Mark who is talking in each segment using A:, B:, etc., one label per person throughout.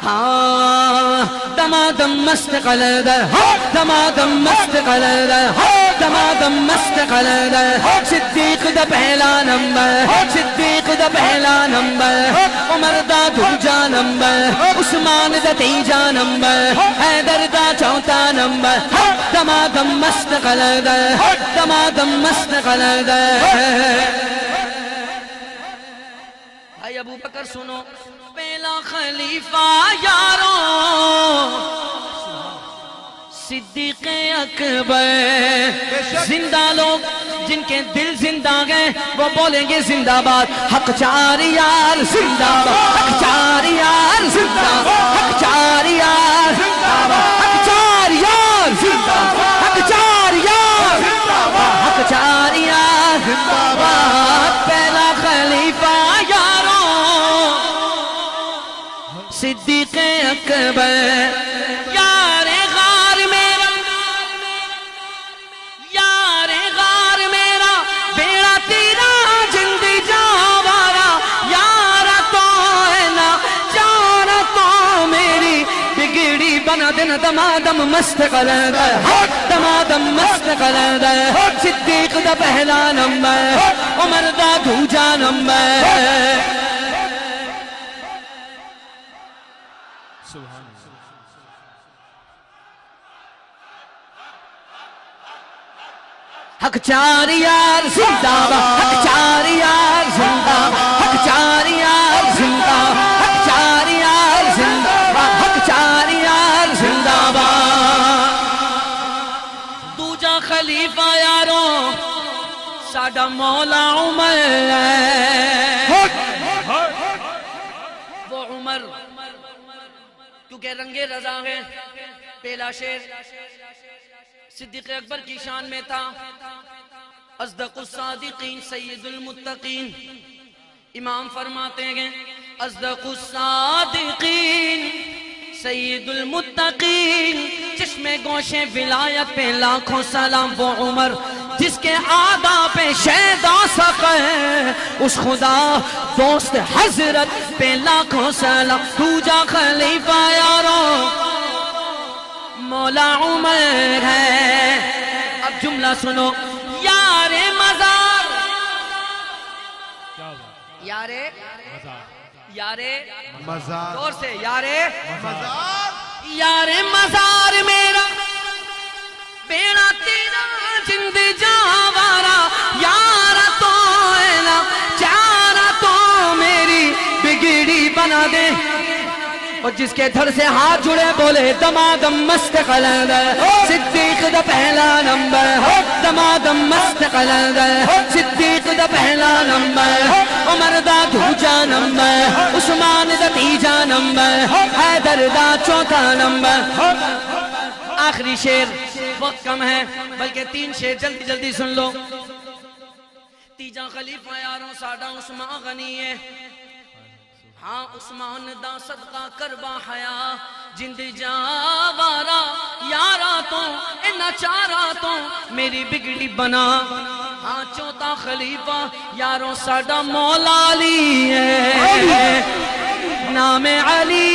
A: ہاں دمادم مست قلندر دمادم مست قلندر دمادم مست قلندر صدیق دا پہلا نمبر صدیق دا پہلا نمبر عمر دا دوجا نمبر عثمان دا تیجا نمبر حیدر دا چوتھا نمبر دمادم مست قلندر دمادم مست قلندر بھائی ابو بکر سنو پہلا خلیفہ یاروں صدیق اکبر زندہ لوگ جن کے دل زندہ گئے وہ بولیں گے زندہ باد حق چار یار زندہ باد حق چار یار زندہ باد حق چار یار زندہ باد حق چار یار زندہ باد حق چار یار زندہ باد حق چار یار زندہ باد پہلا خلیفہ یاروں صدیق اکبر یار غار میرا یار غار میرا بیڑا تیرا جندی جاوارا یارا تو ہے نا جانا تو میری بگڑی بنا دینا دمادم مست قلندر دمادم مست قلندر صدیق دا پہلا نمبر عمر دا دوجا نمبر حق چار یار زندہ باد حق چار یار زندہ باد حق چار یار زندہ باد حق چار یار زندہ باد حق چار یار زندہ باد دوجا خلیفہ یاروں ساڈا مولا عمر وہ عمر کیونکہ رنگ رضا ہے پہلا شیر صدیق اکبر کی شان میں تھا اصدق الصادقین سید المتقین امام فرماتے ہیں اصدق الصادقین سید المتقین چشم گوشے ولایت پہ لاکھوں سلام وہ عمر جس کے آداب پہ شیدا سقے اس خدا دوست حضرت پہ لاکھوں سلام دوجا خلیفہ یاروں مولا عمر ہے اب جملہ سنو یار مزار یار یار
B: مزار
A: دور سے یار
B: مزار
A: یار مزار میرا بیڑا تیرا جند جاوارا یارا تو ہے نا چارا تو میری بگڑی بنا دے اور جس کے دھر سے ہاتھ جڑے بولے دمادم مست قلندر صدیق دا پہلا نمبر دمادم مست قلندر صدیق دا پہلا نمبر عمر دا دوجا نمبر عثمان دا تیجا نمبر حیدر دا چوتھا نمبر آخری شیر وقت کم ہے بلکہ 3 شیر جلدی جلدی سن لو تیجا خلیفہ یاروں ساڈا عثمان غنی ہے ہاں عثمان دا صدقہ کربا حیا جند جاوارا یارا تو انہ چارا تو میری بگڑی بنا ہاں چوتھا خلیفہ یاروں ساڈا مولا علی ہے نام علی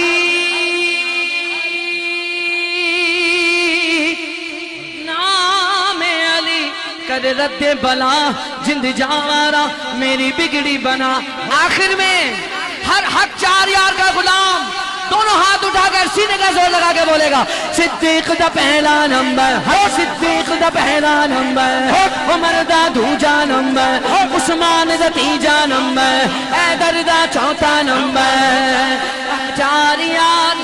A: نام علی کر رد بلا جند جاوارا میری بگڑی بنا آخر میں ہر حق چار یار کا غلام دونوں ہاتھ اٹھا کر سینے کا زور لگا کے بولے گا صدیق دا پہلا نمبر صدیق دا پہلا نمبر عمر دا دوجا نمبر عثمان دا تیجا نمبر حیدر دا چوتھا نمبر چار یار